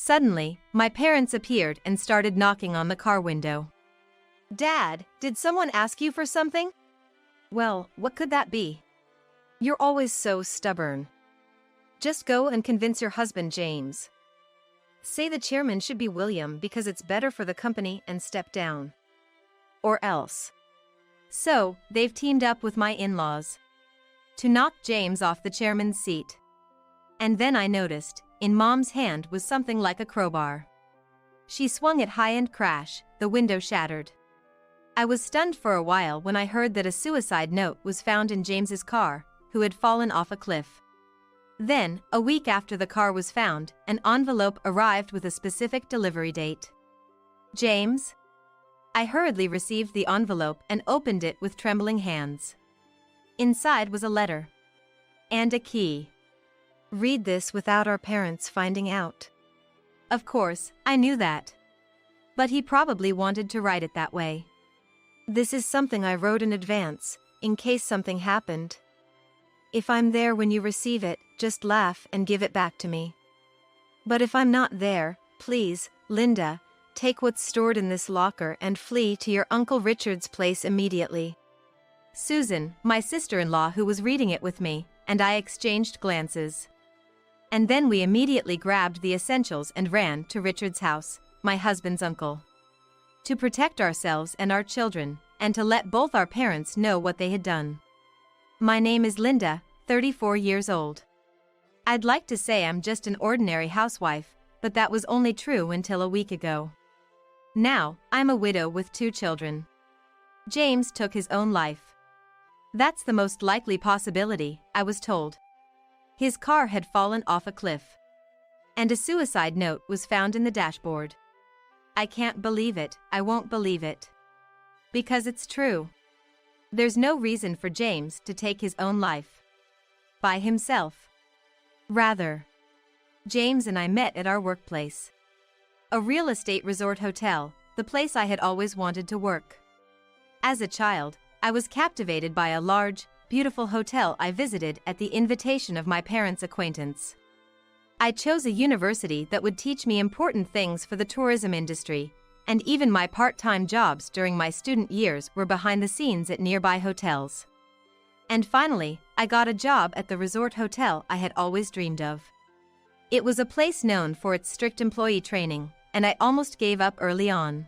Suddenly, my parents appeared and started knocking on the car window. "Dad, did someone ask you for something?" "Well, what could that be? You're always so stubborn. Just go and convince your husband, James. Say the chairman should be William because it's better for the company and step down. Or else." So, they've teamed up with my in-laws to knock James off the chairman's seat. And then I noticed, in Mom's hand was something like a crowbar. She swung it high and crash, the window shattered. I was stunned for a while when I heard that a suicide note was found in James's car, who had fallen off a cliff. Then, a week after the car was found, an envelope arrived with a specific delivery date. "James?" I hurriedly received the envelope and opened it with trembling hands. Inside was a letter. And a key. "Read this without our parents finding out." Of course, I knew that. But he probably wanted to write it that way. "This is something I wrote in advance, in case something happened. If I'm there when you receive it, just laugh and give it back to me. But if I'm not there, please, Linda, take what's stored in this locker and flee to your Uncle Richard's place immediately." Susan, my sister-in-law who was reading it with me, and I exchanged glances. And then we immediately grabbed the essentials and ran to Richard's house, my husband's uncle. To protect ourselves and our children, and to let both our parents know what they had done. My name is Linda, 34 years old. I'd like to say I'm just an ordinary housewife, but that was only true until a week ago. Now, I'm a widow with 2 children. James took his own life. That's the most likely possibility, I was told. His car had fallen off a cliff. And a suicide note was found in the dashboard. I can't believe it, I won't believe it. Because it's true. There's no reason for James to take his own life. By himself. Rather. James and I met at our workplace. A real estate resort hotel, the place I had always wanted to work. As a child, I was captivated by a large, beautiful hotel I visited at the invitation of my parents' acquaintance. I chose a university that would teach me important things for the tourism industry, and even my part-time jobs during my student years were behind the scenes at nearby hotels. And finally, I got a job at the resort hotel I had always dreamed of. It was a place known for its strict employee training, and I almost gave up early on.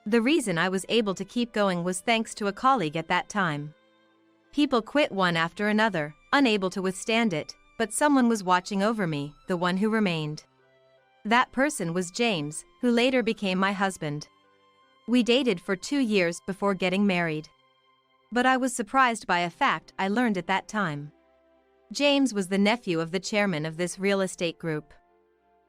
The reason I was able to keep going was thanks to a colleague at that time. People quit one after another, unable to withstand it, but someone was watching over me, the one who remained. That person was James, who later became my husband. We dated for 2 years before getting married. But I was surprised by a fact I learned at that time. James was the nephew of the chairman of this real estate group.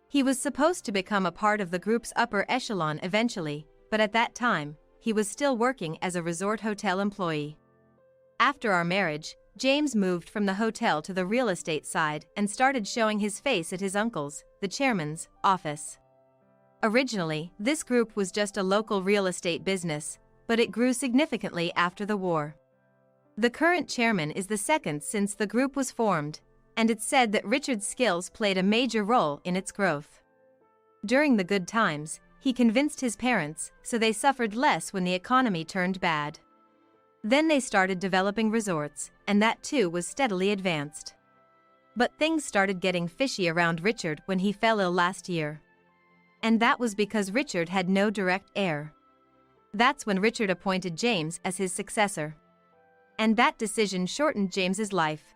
He was supposed to become a part of the group's upper echelon eventually, but at that time, he was still working as a resort hotel employee. After our marriage, James moved from the hotel to the real estate side and started showing his face at his uncle's, the chairman's, office. Originally, this group was just a local real estate business, but it grew significantly after the war. The current chairman is the second since the group was formed, and it's said that Richard's skills played a major role in its growth. During the good times, he convinced his parents, so they suffered less when the economy turned bad. Then they started developing resorts, and that too was steadily advanced. But things started getting fishy around Richard when he fell ill last year. And that was because Richard had no direct heir. That's when Richard appointed James as his successor. And that decision shortened James's life.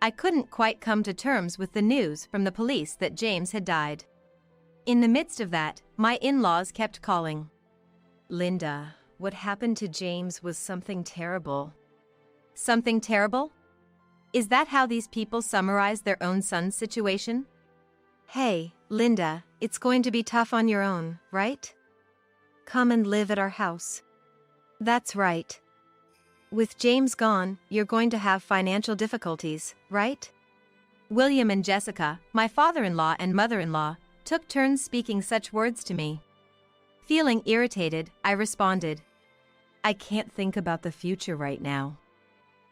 I couldn't quite come to terms with the news from the police that James had died. In the midst of that, my in-laws kept calling. "Linda, what happened to James was something terrible." Something terrible? Is that how these people summarize their own son's situation? "Hey, Linda, it's going to be tough on your own, right? Come and live at our house." "That's right. With James gone, you're going to have financial difficulties, right?" William and Jessica, my father-in-law and mother-in-law, took turns speaking such words to me. Feeling irritated, I responded, "I can't think about the future right now."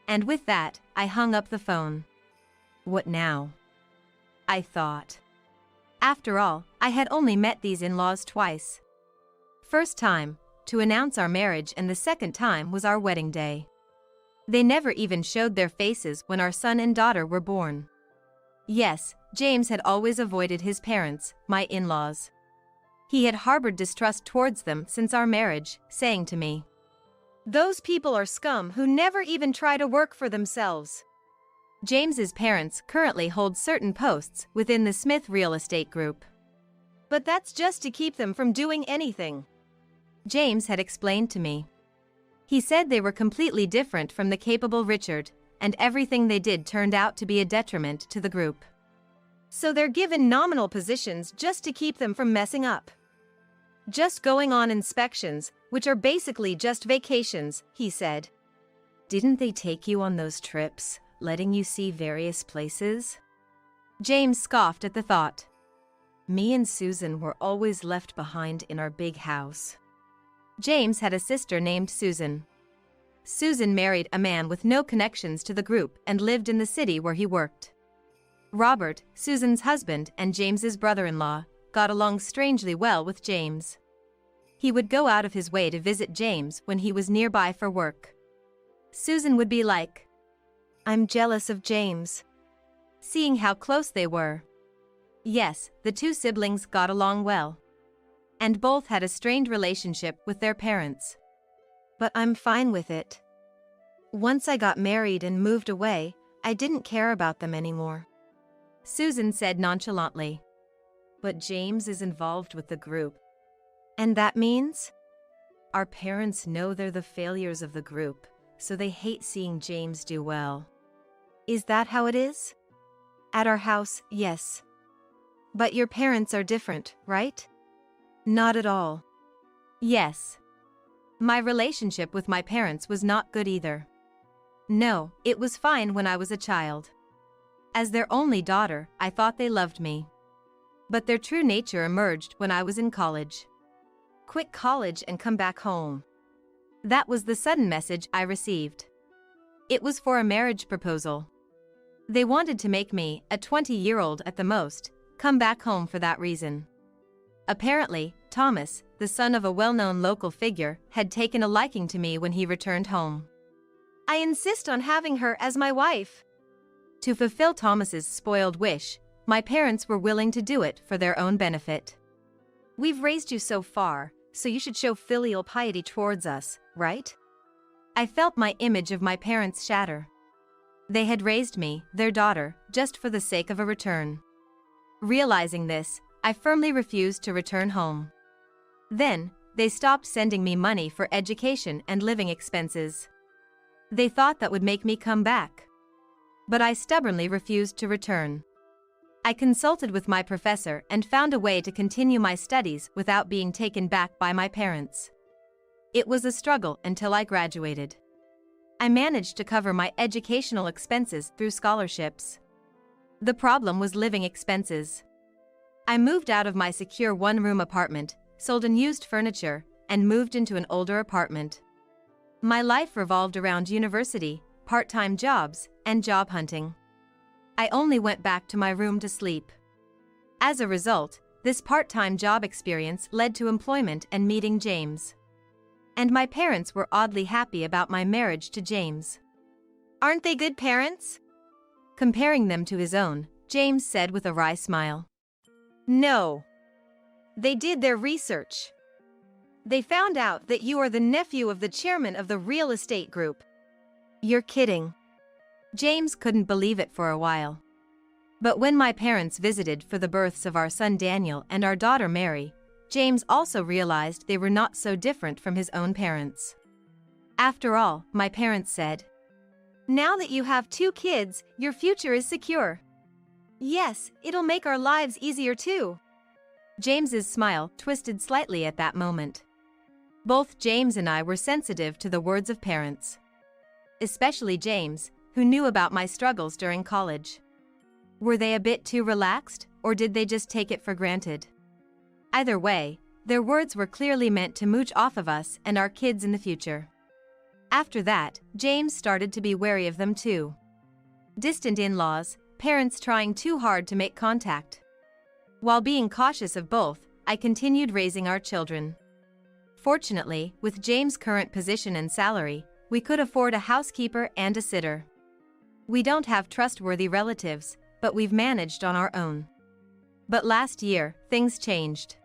And with that, I hung up the phone. What now? I thought. After all, I had only met these in-laws twice. First time, to announce our marriage, and the second time was our wedding day. They never even showed their faces when our son and daughter were born. Yes, James had always avoided his parents, my in-laws. He had harbored distrust towards them since our marriage, saying to me, "Those people are scum who never even try to work for themselves." James's parents currently hold certain posts within the Smith real estate group. "But that's just to keep them from doing anything," James had explained to me. He said they were completely different from the capable Richard, and everything they did turned out to be a detriment to the group. So they're given nominal positions just to keep them from messing up. Just going on inspections, which are basically just vacations, he said. "Didn't they take you on those trips, letting you see various places?" James scoffed at the thought. "Me and Susan were always left behind in our big house." James had a sister named Susan. Susan married a man with no connections to the group and lived in the city where he worked. Robert, Susan's husband and James's brother-in-law, got along strangely well with James. He would go out of his way to visit James when he was nearby for work. Susan would be like, "I'm jealous of James," seeing how close they were. Yes, the two siblings got along well. And both had a strained relationship with their parents. But I'm fine with it. Once I got married and moved away, I didn't care about them anymore," Susan said nonchalantly. "But James is involved with the group. And that means? Our parents know they're the failures of the group, so they hate seeing James do well." "Is that how it is?" "At our house, yes. But your parents are different, right?" "Not at all." "Yes. My relationship with my parents was not good either. No, it was fine when I was a child. As their only daughter, I thought they loved me. But their true nature emerged when I was in college. Quit college and come back home. That was the sudden message I received. It was for a marriage proposal. They wanted to make me, a 20-year-old at the most, come back home for that reason. Apparently, Thomas, the son of a well-known local figure, had taken a liking to me when he returned home. "I insist on having her as my wife." To fulfill Thomas's spoiled wish, my parents were willing to do it for their own benefit. "We've raised you so far, so you should show filial piety towards us, right?" I felt my image of my parents shatter. They had raised me, their daughter, just for the sake of a return. Realizing this, I firmly refused to return home. Then, they stopped sending me money for education and living expenses. They thought that would make me come back. But I stubbornly refused to return. I consulted with my professor and found a way to continue my studies without being taken back by my parents. It was a struggle until I graduated. I managed to cover my educational expenses through scholarships. The problem was living expenses. I moved out of my secure one-room apartment, sold unused furniture, and moved into an older apartment. My life revolved around university, part-time jobs, and job hunting. I only went back to my room to sleep. As a result, this part-time job experience led to employment and meeting James. And my parents were oddly happy about my marriage to James. "Aren't they good parents?" Comparing them to his own, James said with a wry smile. "No. They did their research. They found out that you are the nephew of the chairman of the real estate group." "You're kidding." James couldn't believe it for a while. But when my parents visited for the births of our son Daniel and our daughter Mary, James also realized they were not so different from his own parents. "After all," my parents said, "now that you have 2 kids, your future is secure." "Yes, it'll make our lives easier too." James's smile twisted slightly at that moment. Both James and I were sensitive to the words of parents. Especially James, who knew about my struggles during college. Were they a bit too relaxed, or did they just take it for granted? Either way, their words were clearly meant to mooch off of us and our kids in the future. After that, James started to be wary of them too. Distant in-laws, parents trying too hard to make contact. While being cautious of both, I continued raising our children. Fortunately, with James' current position and salary, we could afford a housekeeper and a sitter. We don't have trustworthy relatives, but we've managed on our own. But last year, things changed.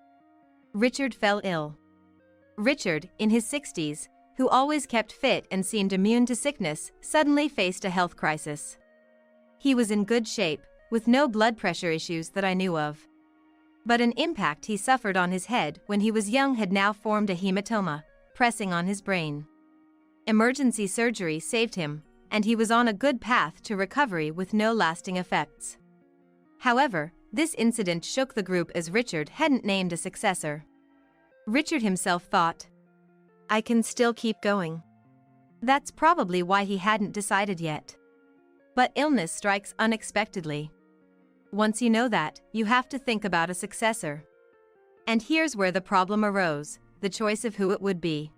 Richard fell ill. Richard, in his 60s, who always kept fit and seemed immune to sickness, suddenly faced a health crisis. He was in good shape, with no blood pressure issues that I knew of. But an impact he suffered on his head when he was young had now formed a hematoma, pressing on his brain. Emergency surgery saved him, and he was on a good path to recovery with no lasting effects. However, this incident shook the group as Richard hadn't named a successor. Richard himself thought, "I can still keep going." That's probably why he hadn't decided yet. But illness strikes unexpectedly. Once you know that, you have to think about a successor. And here's where the problem arose, the choice of who it would be.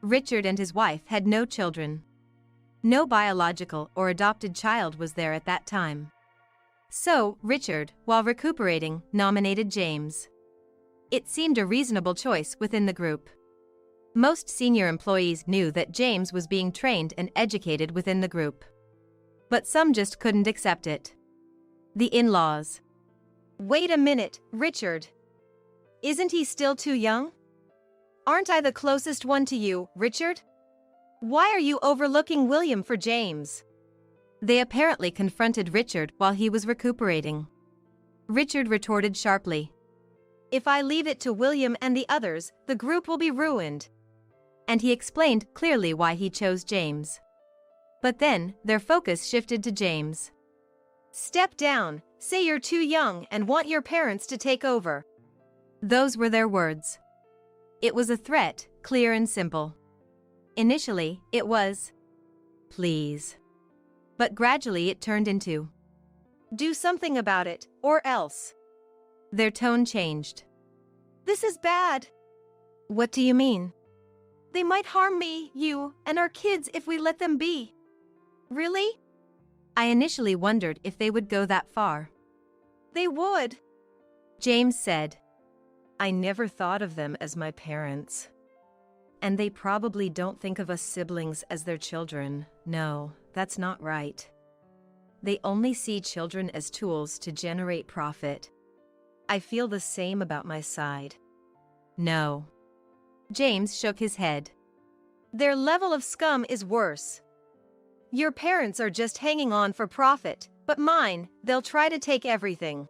Richard and his wife had no children. No biological or adopted child was there at that time. So, Richard, while recuperating, nominated James. It seemed a reasonable choice within the group. Most senior employees knew that James was being trained and educated within the group. But some just couldn't accept it. The in-laws. "Wait a minute, Richard. Isn't he still too young? Aren't I the closest one to you, Richard? Why are you overlooking William for James?" They apparently confronted Richard while he was recuperating. Richard retorted sharply, "If I leave it to William and the others, the group will be ruined." And he explained clearly why he chose James. But then, their focus shifted to James. "Step down, say you're too young and want your parents to take over." Those were their words. It was a threat, clear and simple. Initially, it was, "Please." But gradually it turned into, "Do something about it, or else." Their tone changed. "This is bad." "What do you mean?" "They might harm me, you, and our kids if we let them be." "Really?" I initially wondered if they would go that far. "They would," James said. "I never thought of them as my parents. And they probably don't think of us siblings as their children. No, that's not right. They only see children as tools to generate profit. I feel the same about my side." "No." James shook his head. "Their level of scum is worse. Your parents are just hanging on for profit, but mine, they'll try to take everything."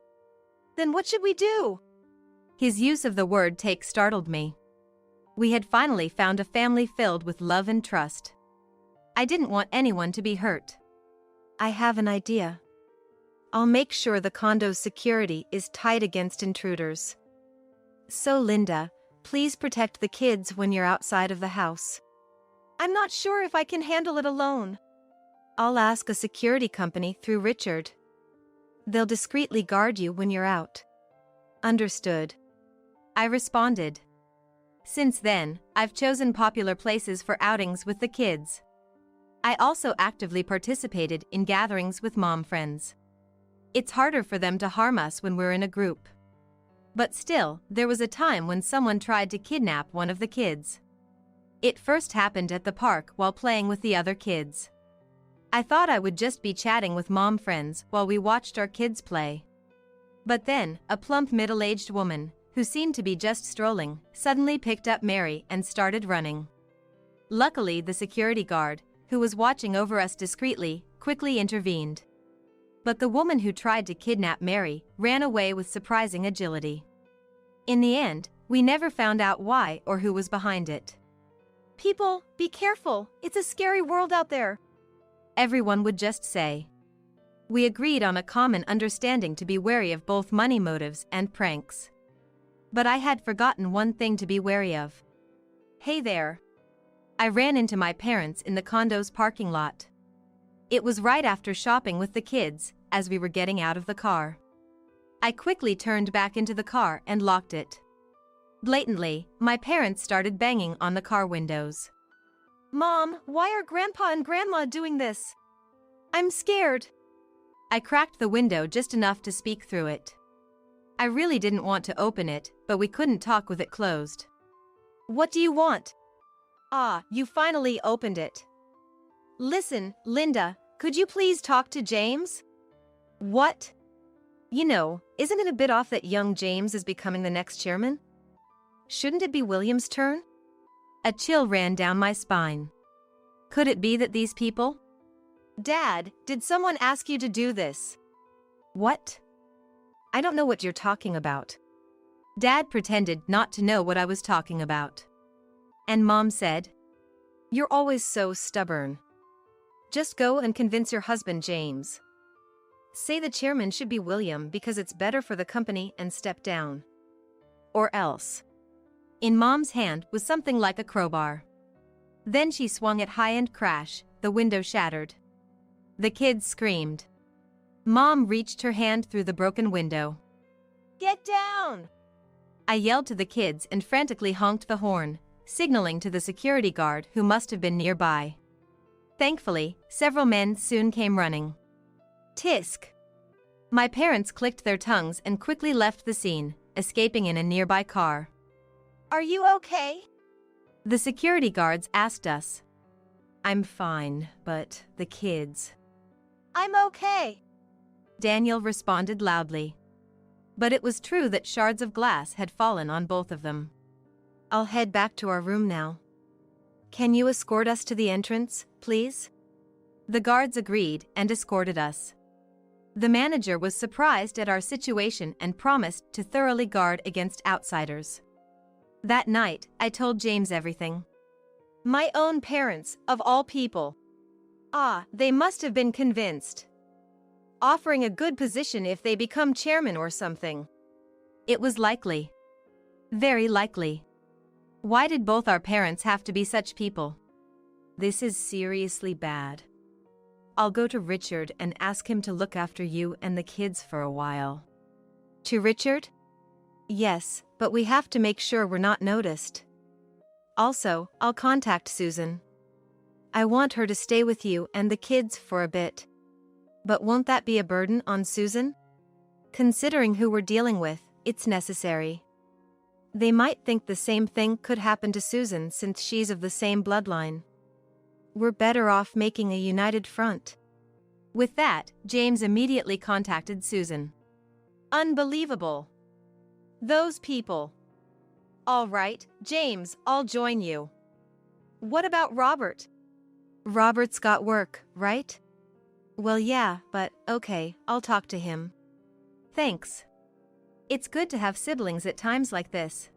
"Then what should we do?" His use of the word take startled me. We had finally found a family filled with love and trust. I didn't want anyone to be hurt. "I have an idea. I'll make sure the condo's security is tight against intruders. So Linda, please protect the kids when you're outside of the house." "I'm not sure if I can handle it alone." "I'll ask a security company through Richard. They'll discreetly guard you when you're out." "Understood," I responded. Since then, I've chosen popular places for outings with the kids. I also actively participated in gatherings with mom friends. It's harder for them to harm us when we're in a group. But still, there was a time when someone tried to kidnap one of the kids. It first happened at the park while playing with the other kids. I thought I would just be chatting with mom friends while we watched our kids play. But then, a plump middle-aged woman, who seemed to be just strolling, suddenly picked up Mary and started running. Luckily, the security guard, who was watching over us discreetly, quickly intervened. But the woman who tried to kidnap Mary ran away with surprising agility. In the end, we never found out why or who was behind it. "People, be careful, it's a scary world out there," everyone would just say. We agreed on a common understanding to be wary of both money motives and pranks. But I had forgotten one thing to be wary of. "Hey there." I ran into my parents in the condo's parking lot. It was right after shopping with the kids, as we were getting out of the car. I quickly turned back into the car and locked it. Blatantly, my parents started banging on the car windows. "Mom, why are Grandpa and Grandma doing this? I'm scared." I cracked the window just enough to speak through it. I really didn't want to open it, but we couldn't talk with it closed. What do you want? Ah, you finally opened it. Listen, Linda, could you please talk to James? What? You know, isn't it a bit off that young James is becoming the next chairman? Shouldn't it be William's turn? A chill ran down my spine. Could it be that these people? Dad, did someone ask you to do this? What? I don't know what you're talking about. Dad pretended not to know what I was talking about. And Mom said, "You're always so stubborn. Just go and convince your husband, James. Say the chairman should be William because it's better for the company and step down. Or else." In Mom's hand was something like a crowbar. Then she swung it high and crash, the window shattered. The kids screamed. Mom reached her hand through the broken window. "Get down!" I yelled to the kids and frantically honked the horn, signaling to the security guard who must have been nearby. Thankfully, several men soon came running. Tisk! My parents clicked their tongues and quickly left the scene, escaping in a nearby car. "Are you okay?" The security guards asked us. "I'm fine, but the kids." "I'm okay," Daniel responded loudly. But it was true that shards of glass had fallen on both of them. "I'll head back to our room now. Can you escort us to the entrance, please?" The guards agreed and escorted us. The manager was surprised at our situation and promised to thoroughly guard against outsiders. That night, I told James everything. My own parents, of all people. Ah, they must have been convinced. Offering a good position if they become chairman or something. It was likely. Very likely. Why did both our parents have to be such people? This is seriously bad. I'll go to Richard and ask him to look after you and the kids for a while. To Richard? Yes, but we have to make sure we're not noticed. Also, I'll contact Susan. I want her to stay with you and the kids for a bit. But won't that be a burden on Susan? Considering who we're dealing with, it's necessary. They might think the same thing could happen to Susan since she's of the same bloodline. We're better off making a united front. With that, James immediately contacted Susan. Unbelievable. Those people. All right, James, I'll join you. What about Robert? Robert's got work, right? Well, yeah, but okay, I'll talk to him. Thanks. It's good to have siblings at times like this.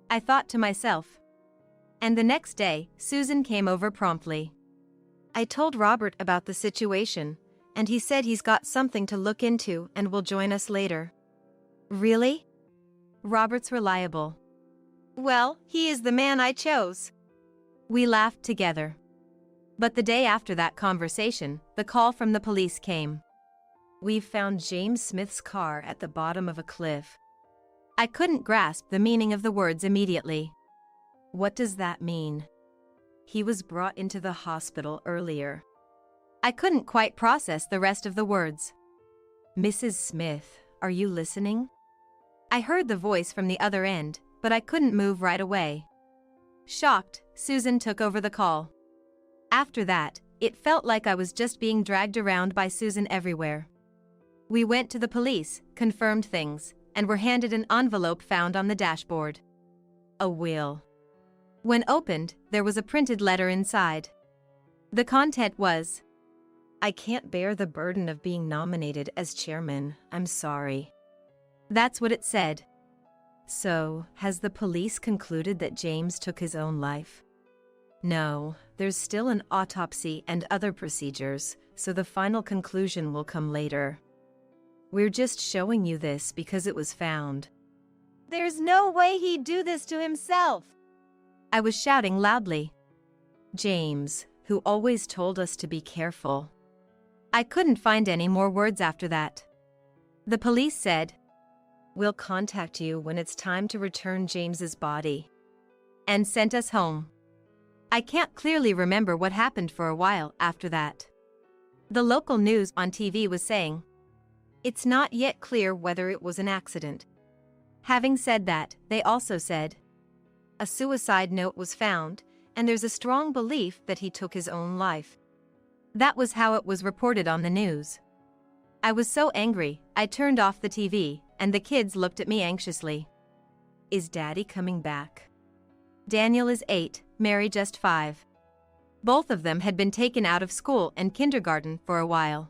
I thought to myself. And the next day, Susan came over promptly. I told Robert about the situation, and he said he's got something to look into and will join us later. Really? Robert's reliable. Well, he is the man I chose. We laughed together. But the day after that conversation, the call from the police came. We've found James Smith's car at the bottom of a cliff. I couldn't grasp the meaning of the words immediately. What does that mean? He was brought into the hospital earlier. I couldn't quite process the rest of the words. Mrs. Smith, are you listening? I heard the voice from the other end, but I couldn't move right away. Shocked, Susan took over the call. After that, it felt like I was just being dragged around by Susan everywhere. We went to the police, confirmed things, and were handed an envelope found on the dashboard. A will. When opened, there was a printed letter inside. The content was, I can't bear the burden of being nominated as chairman, I'm sorry. That's what it said. So, has the police concluded that James took his own life? No, there's still an autopsy and other procedures, so the final conclusion will come later. We're just showing you this because it was found. There's no way he'd do this to himself. I was shouting loudly. James, who always told us to be careful. I couldn't find any more words after that. The police said, We'll contact you when it's time to return James's body. And sent us home. I can't clearly remember what happened for a while after that. The local news on TV was saying, It's not yet clear whether it was an accident. Having said that, they also said a suicide note was found, and there's a strong belief that he took his own life. That was how it was reported on the news. I was so angry, I turned off the TV, and the kids looked at me anxiously. Is Daddy coming back? Daniel is 8, Mary just 5. Both of them had been taken out of school and kindergarten for a while.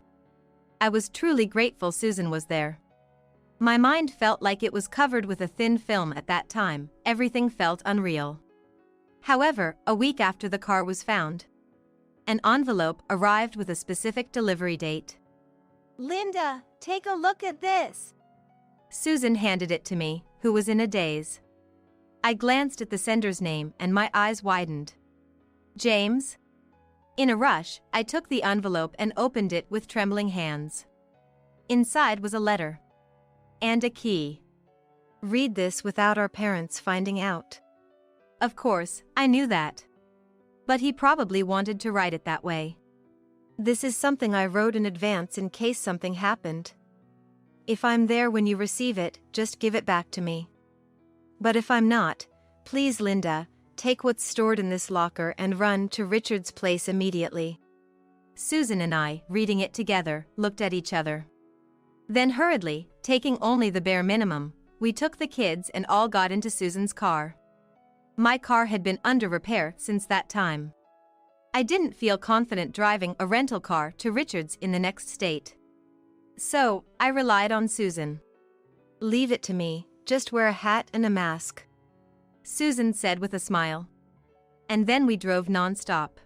I was truly grateful Susan was there. My mind felt like it was covered with a thin film at that time, everything felt unreal. However, a week after the car was found, an envelope arrived with a specific delivery date. Linda, take a look at this. Susan handed it to me, who was in a daze. I glanced at the sender's name and my eyes widened. James? In a rush, I took the envelope and opened it with trembling hands. Inside was a letter. And a key. Read this without our parents finding out. Of course, I knew that. But he probably wanted to write it that way. This is something I wrote in advance in case something happened. If I'm there when you receive it, just give it back to me. But if I'm not, please Linda, take what's stored in this locker and run to Richard's place immediately. Susan and I, reading it together, looked at each other. Then hurriedly, taking only the bare minimum, we took the kids and all got into Susan's car. My car had been under repair since that time. I didn't feel confident driving a rental car to Richard's in the next state. So, I relied on Susan. Leave it to me, just wear a hat and a mask, Susan said with a smile. And then we drove non-stop.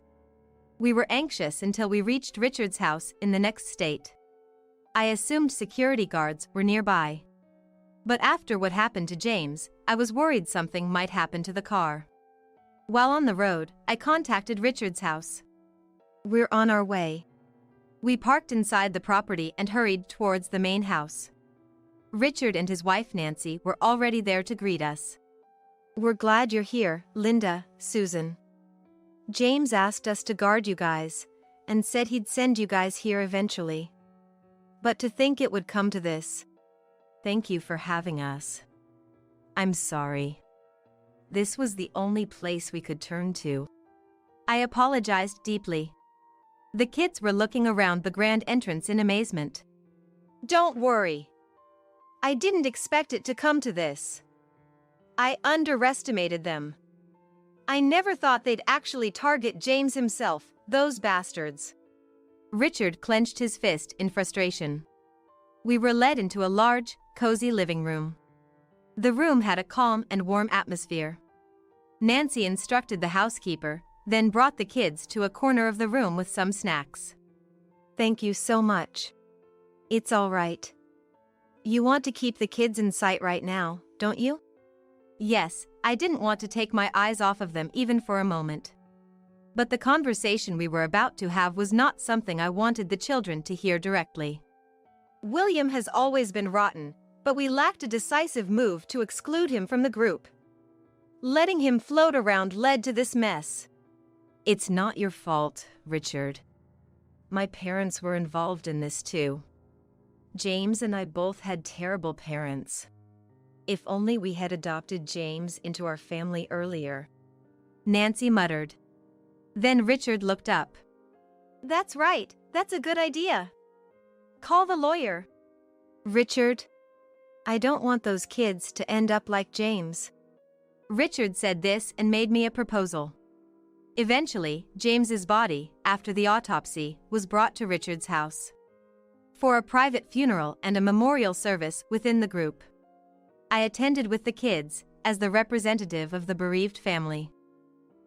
We were anxious until we reached Richard's house in the next state. I assumed security guards were nearby. But after what happened to James, I was worried something might happen to the car. While on the road, I contacted Richard's house. We're on our way. We parked inside the property and hurried towards the main house. Richard and his wife Nancy were already there to greet us. We're glad you're here, Linda, Susan. James asked us to guard you guys, and said he'd send you guys here eventually. But to think it would come to this. Thank you for having us. I'm sorry. This was the only place we could turn to. I apologized deeply. The kids were looking around the grand entrance in amazement. Don't worry. I didn't expect it to come to this. I underestimated them. I never thought they'd actually target James himself, those bastards. Richard clenched his fist in frustration. We were led into a large, cozy living room. The room had a calm and warm atmosphere. Nancy instructed the housekeeper, then brought the kids to a corner of the room with some snacks. Thank you so much. It's all right. You want to keep the kids in sight right now, don't you? Yes, I didn't want to take my eyes off of them even for a moment. But the conversation we were about to have was not something I wanted the children to hear directly. William has always been rotten, but we lacked a decisive move to exclude him from the group. Letting him float around led to this mess. It's not your fault, Richard. My parents were involved in this too. James and I both had terrible parents. If only we had adopted James into our family earlier. Nancy muttered. Then Richard looked up. That's right, that's a good idea. Call the lawyer. Richard, I don't want those kids to end up like James. Richard said this and made me a proposal. Eventually, James's body, after the autopsy, was brought to Richard's house for a private funeral and a memorial service within the group. I attended with the kids, as the representative of the bereaved family.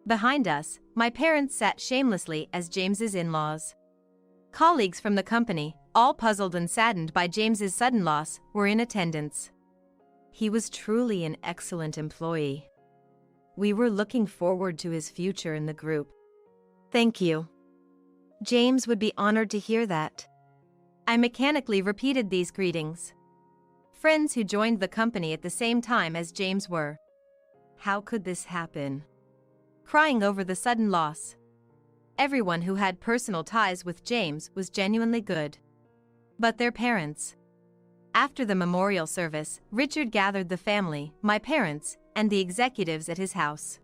Behind us, my parents sat shamelessly as James's in-laws. Colleagues from the company, all puzzled and saddened by James's sudden loss, were in attendance. He was truly an excellent employee. We were looking forward to his future in the group. Thank you. James would be honored to hear that. I mechanically repeated these greetings. Friends who joined the company at the same time as James were. How could this happen? Crying over the sudden loss. Everyone who had personal ties with James was genuinely good. But their parents. After the memorial service, Richard gathered the family, my parents, and the executives at his house.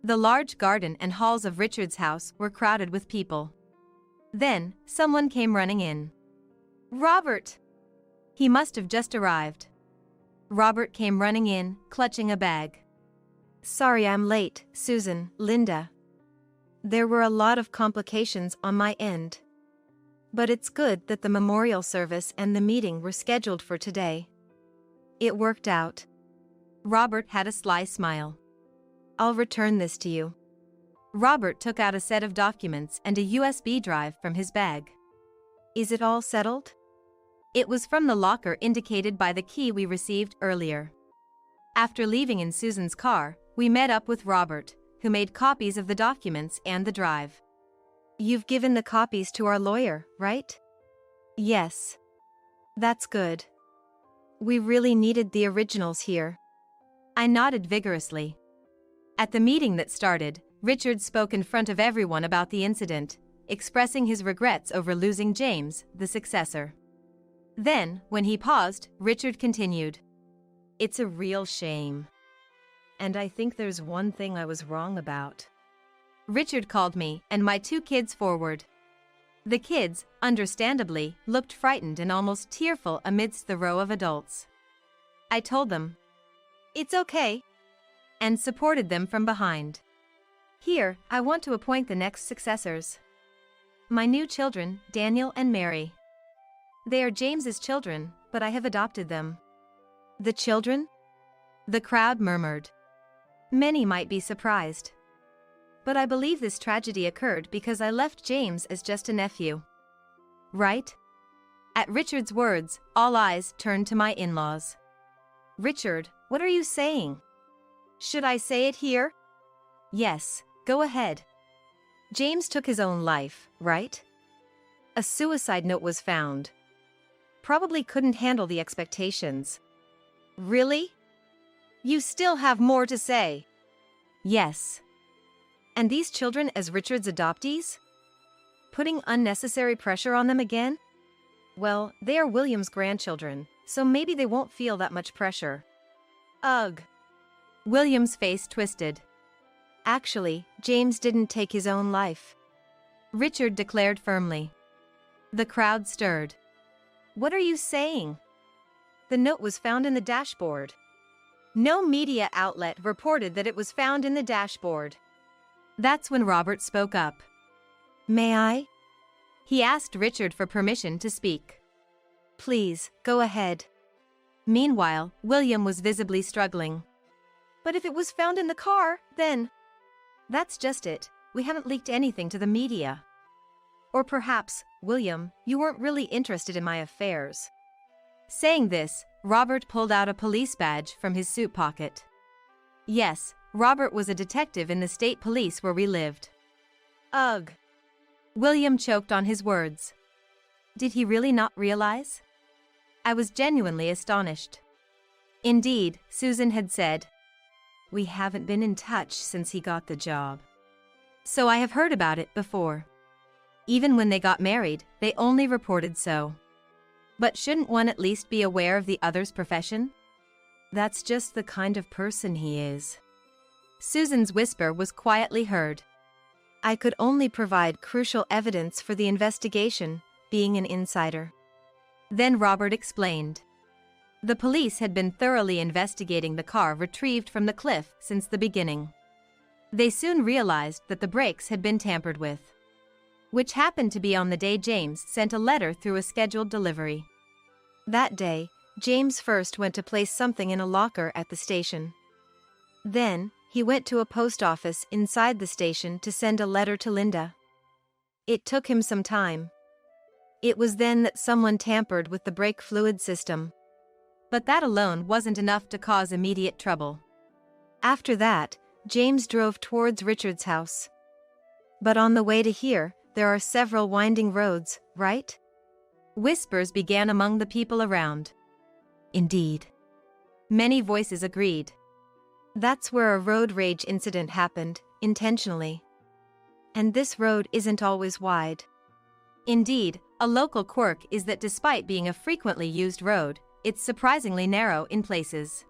The large garden and halls of Richard's house were crowded with people. Then, someone came running in. Robert! He must have just arrived. Robert came running in, clutching a bag. Sorry I'm late, Susan, Linda. There were a lot of complications on my end. But it's good that the memorial service and the meeting were scheduled for today. It worked out. Robert had a sly smile. I'll return this to you. Robert took out a set of documents and a USB drive from his bag. Is it all settled? It was from the locker indicated by the key we received earlier. After leaving in Susan's car, we met up with Robert, who made copies of the documents and the drive. You've given the copies to our lawyer, right? Yes. That's good. We really needed the originals here. I nodded vigorously. At the meeting that started, Richard spoke in front of everyone about the incident, expressing his regrets over losing James, the successor. Then, when he paused, Richard continued. It's a real shame. And I think there's one thing I was wrong about. Richard called me and my two kids forward. The kids, understandably, looked frightened and almost tearful amidst the row of adults. I told them, "It's okay," and supported them from behind. "Here, I want to appoint the next successors. My new children, Daniel and Mary. They are James's children, but I have adopted them." The children? The crowd murmured. Many might be surprised. But I believe this tragedy occurred because I left James as just a nephew. Right? At Richard's words, all eyes turned to my in-laws. "Richard, what are you saying?" Should I say it here? Yes, go ahead. James took his own life, right? A suicide note was found. Probably couldn't handle the expectations. Really? You still have more to say? Yes. And these children as Richard's adoptees? Putting unnecessary pressure on them again? Well, they are William's grandchildren, so maybe they won't feel that much pressure. Ugh. William's face twisted. Actually, James didn't take his own life. Richard declared firmly. The crowd stirred. What are you saying? The note was found in the dashboard. No media outlet reported that it was found in the dashboard. That's when Robert spoke up. May I? He asked Richard for permission to speak. Please, go ahead. Meanwhile, William was visibly struggling. But if it was found in the car, then... That's just it. We haven't leaked anything to the media. Or perhaps, William, you weren't really interested in my affairs. Saying this, Robert pulled out a police badge from his suit pocket. Yes, Robert was a detective in the state police where we lived. Ugh. William choked on his words. Did he really not realize? I was genuinely astonished. Indeed, Susan had said, "We haven't been in touch since he got the job." So I have heard about it before. Even when they got married, they only reported so. But shouldn't one at least be aware of the other's profession? That's just the kind of person he is. Susan's whisper was quietly heard. I could only provide crucial evidence for the investigation, being an insider. Then Robert explained. The police had been thoroughly investigating the car retrieved from the cliff since the beginning. They soon realized that the brakes had been tampered with, which happened to be on the day James sent a letter through a scheduled delivery. That day, James first went to place something in a locker at the station. Then, he went to a post office inside the station to send a letter to Linda. It took him some time. It was then that someone tampered with the brake fluid system. But that alone wasn't enough to cause immediate trouble. After that, James drove towards Richard's house. But on the way to here, there are several winding roads, right? Whispers began among the people around. Indeed. Many voices agreed. That's where a road rage incident happened, intentionally. And this road isn't always wide. Indeed, a local quirk is that despite being a frequently used road, it's surprisingly narrow in places.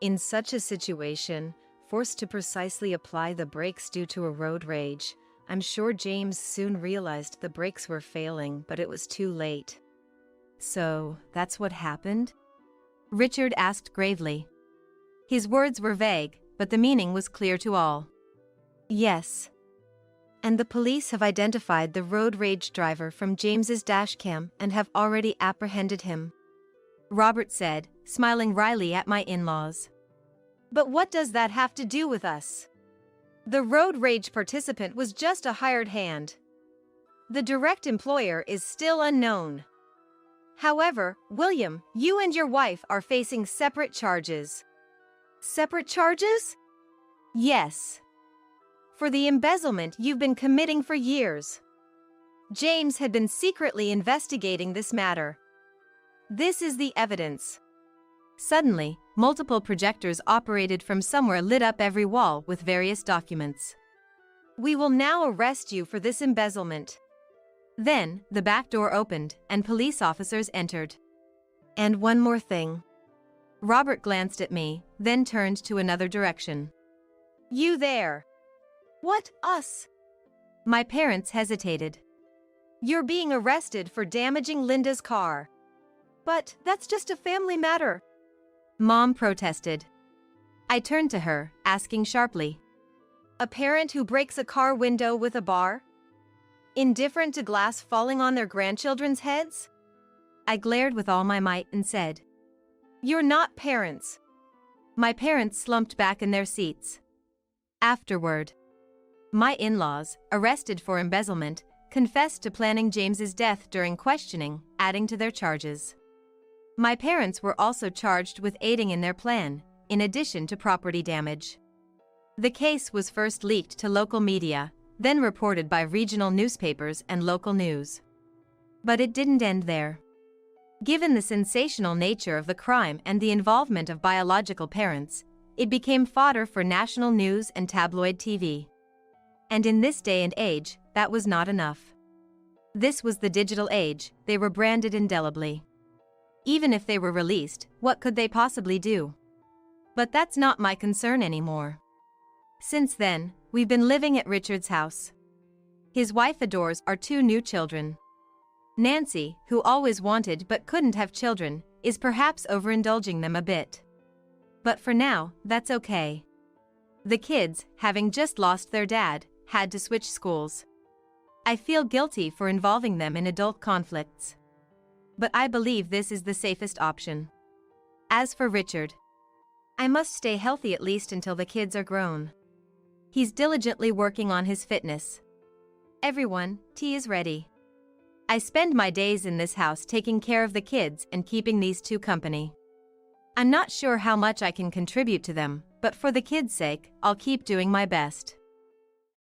In such a situation, forced to precisely apply the brakes due to a road rage, I'm sure James soon realized the brakes were failing, but it was too late. So, that's what happened? Richard asked gravely. His words were vague, but the meaning was clear to all. Yes. And the police have identified the road rage driver from James's dashcam and have already apprehended him, Robert said, smiling wryly at my in-laws. But what does that have to do with us? The road rage participant was just a hired hand. The direct employer is still unknown. However, William, you and your wife are facing separate charges. Separate charges? Yes. For the embezzlement you've been committing for years. James had been secretly investigating this matter. This is the evidence. Suddenly, multiple projectors operated from somewhere lit up every wall with various documents. We will now arrest you for this embezzlement. Then, the back door opened, and police officers entered. And one more thing. Robert glanced at me, then turned to another direction. You there. What, us? My parents hesitated. You're being arrested for damaging Linda's car. But that's just a family matter. Mom protested. I turned to her, asking sharply. A parent who breaks a car window with a bar? Indifferent to glass falling on their grandchildren's heads? I glared with all my might and said, You're not parents. My parents slumped back in their seats. Afterward, my in-laws, arrested for embezzlement, confessed to planning James's death during questioning, adding to their charges. My parents were also charged with aiding in their plan, in addition to property damage. The case was first leaked to local media, then reported by regional newspapers and local news. But it didn't end there. Given the sensational nature of the crime and the involvement of biological parents, it became fodder for national news and tabloid TV. And in this day and age, that was not enough. This was the digital age, they were branded indelibly. Even if they were released, what could they possibly do? But that's not my concern anymore. Since then, we've been living at Richard's house. His wife adores our 2 new children. Nancy, who always wanted but couldn't have children, is perhaps overindulging them a bit. But for now, that's okay. The kids, having just lost their dad, had to switch schools. I feel guilty for involving them in adult conflicts. But I believe this is the safest option. As for Richard, I must stay healthy at least until the kids are grown. He's diligently working on his fitness. Everyone, tea is ready. I spend my days in this house taking care of the kids and keeping these 2 company. I'm not sure how much I can contribute to them, but for the kids' sake, I'll keep doing my best.